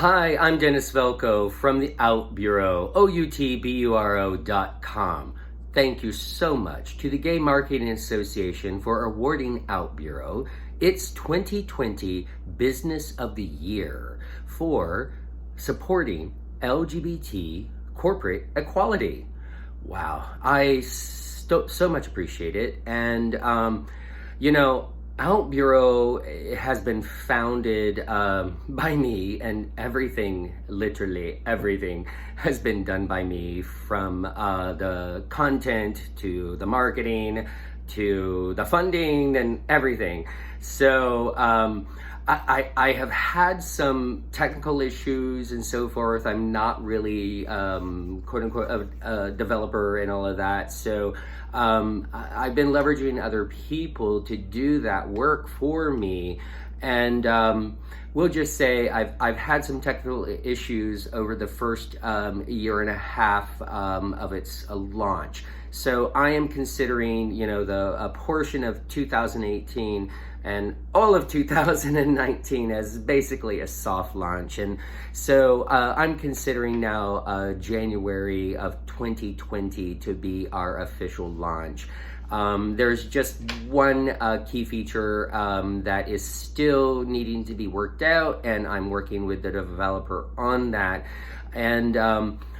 Hi, I'm Dennis Velko from the OutBüro, OutBuro.com. Thank you so much to the Gay Marketing Association for awarding OutBüro its 2020 Business of the Year for supporting LGBT corporate equality. Wow, I so much appreciate it. And, OutBüro has been founded by me, and literally everything has been done by me, from the content to the marketing to the funding and everything. So I have had some technical issues and so forth. I'm not really quote unquote a developer and all of that. So I've been leveraging other people to do that work for me. And we'll just say I've had some technical issues over the first year and a half of its launch. So I am considering, a portion of 2018 and all of 2019 as basically a soft launch. And so I'm considering now January of 2020 to be our official launch. There's just one key feature that is still needing to be worked out, and I'm working with the developer on that. And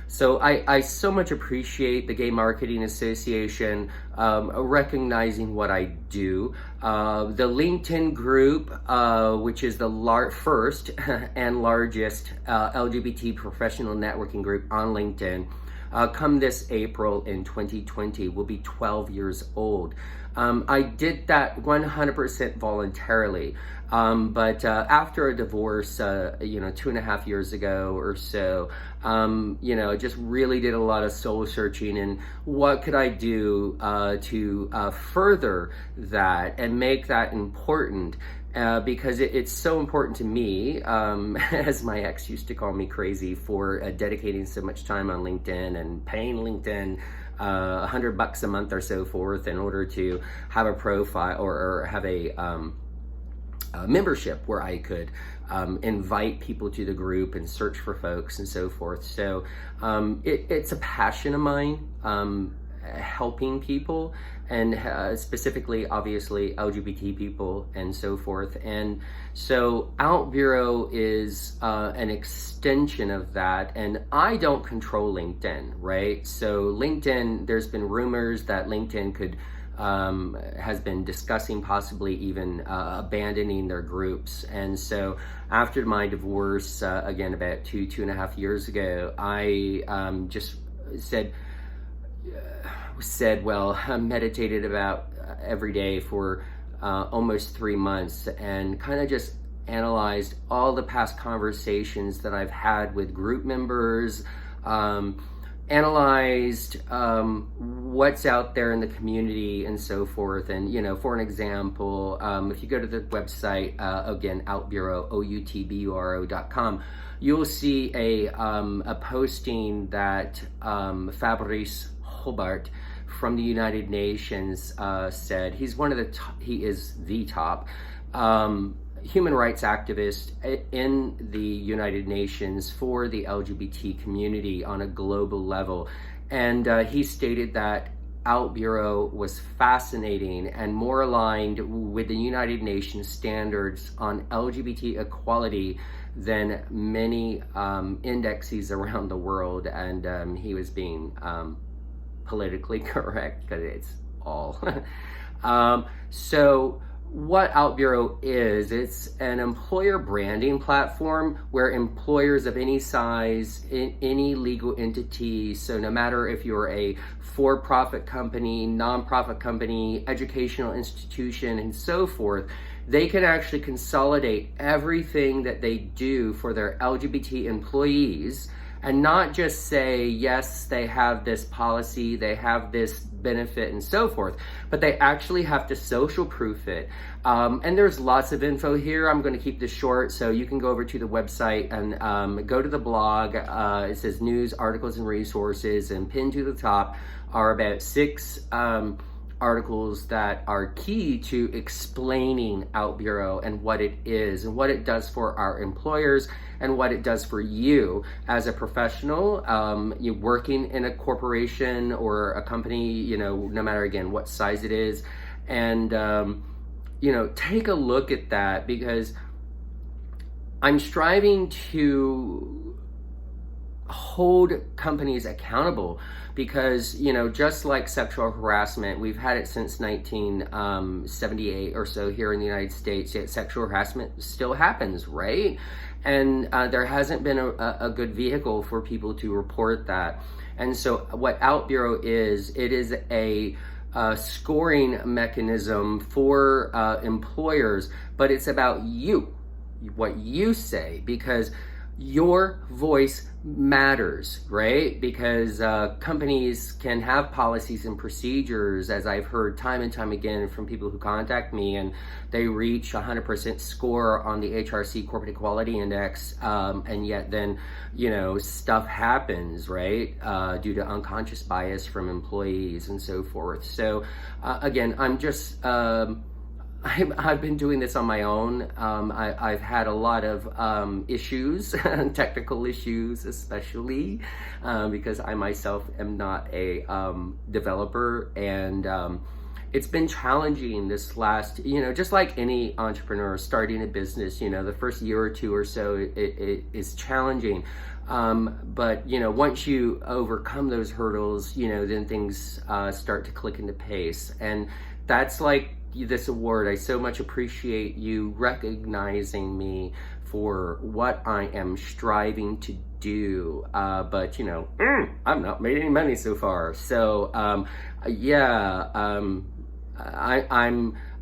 so I so much appreciate the Gay Marketing Association recognizing what I do. The LinkedIn group, which is the first and largest LGBT professional networking group on LinkedIn, come this April in 2020, will be 12 years old. I did that 100% voluntarily. But after a divorce, 2.5 years ago or so, just really did a lot of soul searching and what could I do to further that and make that important. Because it's so important to me, as my ex used to call me crazy for dedicating so much time on LinkedIn and paying LinkedIn $100 a month or so forth in order to have a profile or have a membership where I could invite people to the group and search for folks and so forth. So it's a passion of mine, helping people, and specifically, obviously, LGBT people and so forth. And so OutBüro is an extension of that. And I don't control LinkedIn, right? So LinkedIn, there's been rumors that LinkedIn could has been discussing possibly even abandoning their groups. And so after my divorce, again, about 2.5 years ago, I just I meditated about every day for almost 3 months and kind of just analyzed all the past conversations that I've had with group members, analyzed what's out there in the community and so forth. And, for an example, if you go to the website, again, OutBüro, OutBuro.com, you'll see a posting that Fabrice Hobart from the United Nations said. He is the top human rights activist in the United Nations for the LGBT community on a global level. And he stated that OutBüro was fascinating and more aligned with the United Nations standards on LGBT equality than many indexes around the world. And he was being politically correct, because it's all. So what OutBüro is, it's an employer branding platform where employers of any size, in any legal entity, so no matter if you're a for-profit company, non-profit company, educational institution, and so forth, they can actually consolidate everything that they do for their LGBT employees and not just say, yes, they have this policy, they have this benefit and so forth, but they actually have to social proof it. And there's lots of info here. I'm going to keep this short, so you can go over to the website and go to the blog. It says news, articles, and resources, and pinned to the top are about 6 articles that are key to explaining OutBüro and what it is and what it does for our employers and what it does for you as a professional, you working in a corporation or a company, no matter again what size it is. And, take a look at that, because I'm striving to hold companies accountable, because just like sexual harassment, we've had it since 1978 or so here in the United States, yet sexual harassment still happens, right? And there hasn't been a good vehicle for people to report that. And so what OutBüro is, it is a scoring mechanism for employers, but it's about you, what you say, because your voice matters, right? Because companies can have policies and procedures, as I've heard time and time again from people who contact me, and they reach 100% score on the HRC Corporate Equality Index, and yet then, stuff happens, right? Due to unconscious bias from employees and so forth. So again, I'm just... I've been doing this on my own. I've had a lot of issues, technical issues especially, because I myself am not a developer, and it's been challenging this last, just like any entrepreneur starting a business, the first year or two or so, it is challenging. But once you overcome those hurdles, then things start to click into pace. And that's like this award. I so much appreciate you recognizing me for what I am striving to do. But I'm not made any money so far. So I'm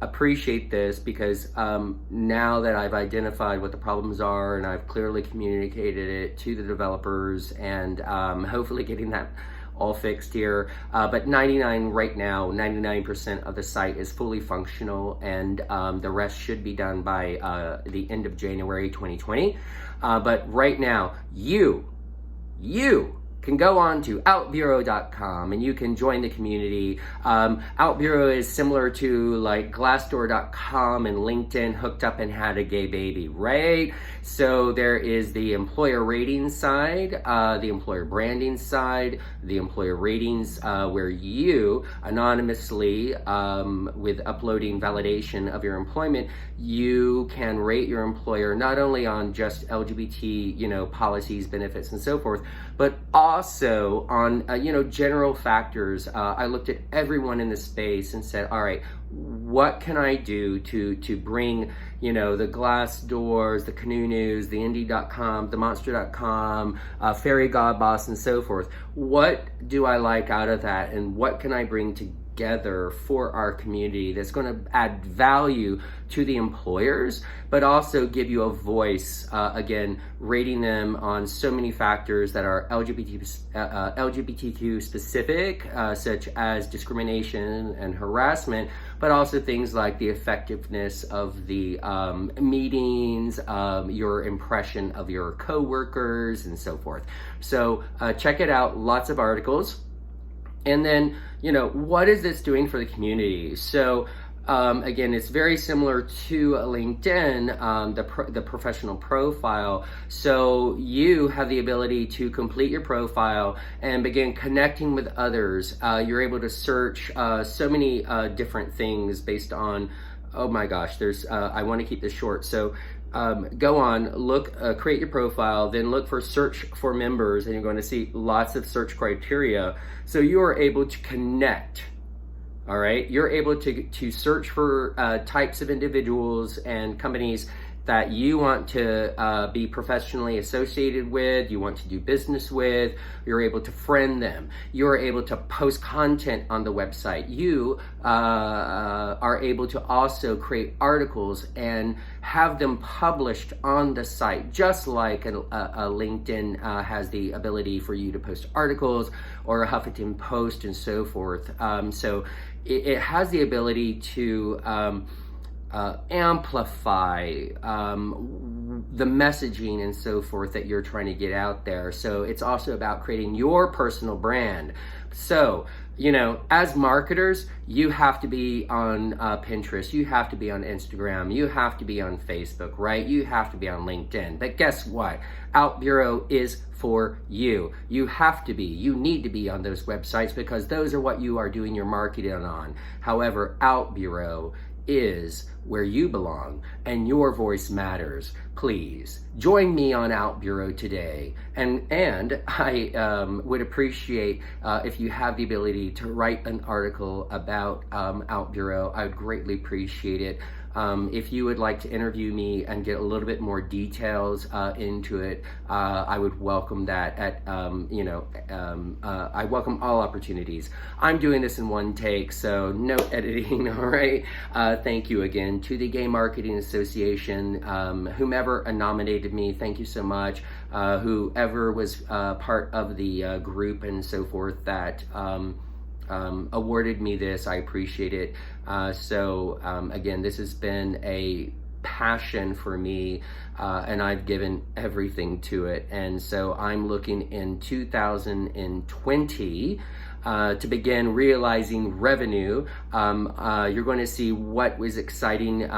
appreciate this, because now that I've identified what the problems are and I've clearly communicated it to the developers, and hopefully getting that all fixed here. But 99% of the site is fully functional, and the rest should be done by the end of January 2020. But right now, you can go on to outbureau.com and you can join the community. OutBüro is similar to like Glassdoor.com and LinkedIn hooked up and had a gay baby, right? So there is the employer ratings side, the employer branding side, the employer ratings, where you anonymously, with uploading validation of your employment, you can rate your employer not only on just LGBT, policies, benefits, and so forth, but also on, general factors. I looked at everyone in the space and said, all right, what can I do to bring, the Glassdoors, the Canoe News, the Indie.com, the Monster.com, Fairy God Boss, and so forth. What do I like out of that, and what can I bring together for our community that's going to add value to the employers, but also give you a voice, again, rating them on so many factors that are LGBTQ specific, such as discrimination and harassment, but also things like the effectiveness of the meetings, your impression of your coworkers, and so forth. So check it out, lots of articles. And then, what is this doing for the community? So again, it's very similar to LinkedIn, the professional profile. So you have the ability to complete your profile and begin connecting with others. You're able to search so many different things based on, oh my gosh, there's, I want to keep this short. So go on, look, create your profile, then look for search for members, and you're going to see lots of search criteria. So you are able to connect. All right, you're able to search for types of individuals and companies that you want to be professionally associated with, you want to do business with. You're able to friend them. You're able to post content on the website. You are able to also create articles and have them published on the site, just like a LinkedIn has the ability for you to post articles, or a Huffington Post, and so forth. So it has the ability to amplify the messaging and so forth that you're trying to get out there. So it's also about creating your personal brand. So, you know, as marketers, you have to be on Pinterest, you have to be on Instagram, you have to be on Facebook, right? You have to be on LinkedIn. But guess what? OutBüro is for you. You have to be, you need to be on those websites because those are what you are doing your marketing on. However, OutBüro is where you belong and your voice matters. Please join me on OutBüro today, and I would appreciate if you have the ability to write an article about OutBüro. I would greatly appreciate it. If you would like to interview me and get a little bit more details into it, I would welcome that. I welcome all opportunities. I'm doing this in one take, so no editing, all right? Thank you again to the Gay Marketing Association, whomever nominated me, thank you so much. Whoever was part of the group and so forth that awarded me this, I appreciate it. Again, this has been a passion for me, and I've given everything to it. And so I'm looking in 2020 to begin realizing revenue. You're going to see what was exciting.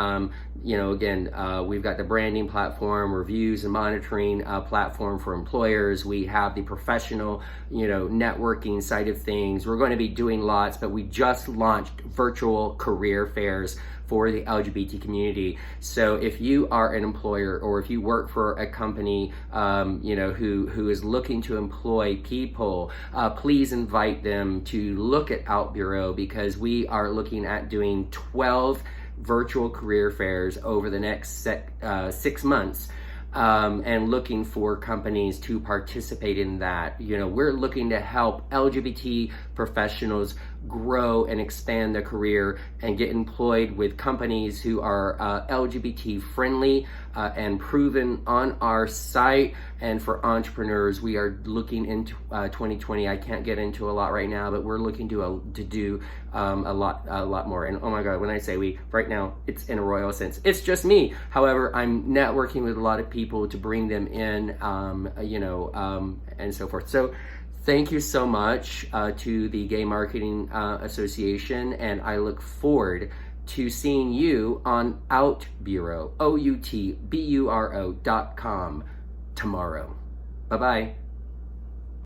Again, we've got the branding platform, reviews and monitoring platform for employers. We have the professional, networking side of things. We're going to be doing lots, but we just launched virtual career fairs for the LGBT community. So if you are an employer or if you work for a company, who is looking to employ people, please invite them to look at OutBüro, because we are looking at doing 12 virtual career fairs over the next 6 months. And looking for companies to participate in that. We're looking to help LGBT professionals grow and expand their career and get employed with companies who are LGBT friendly and proven on our site. And for entrepreneurs, we are looking into 2020. I can't get into a lot right now, but we're looking to do a lot more. And oh my God, when I say we, right now, it's in a royal sense. It's just me. However, I'm networking with a lot of people to bring them in, and so forth. So thank you so much to the Gay Marketing Association, and I look forward to seeing you on OutBüro, OutBuro.com tomorrow. Bye-bye.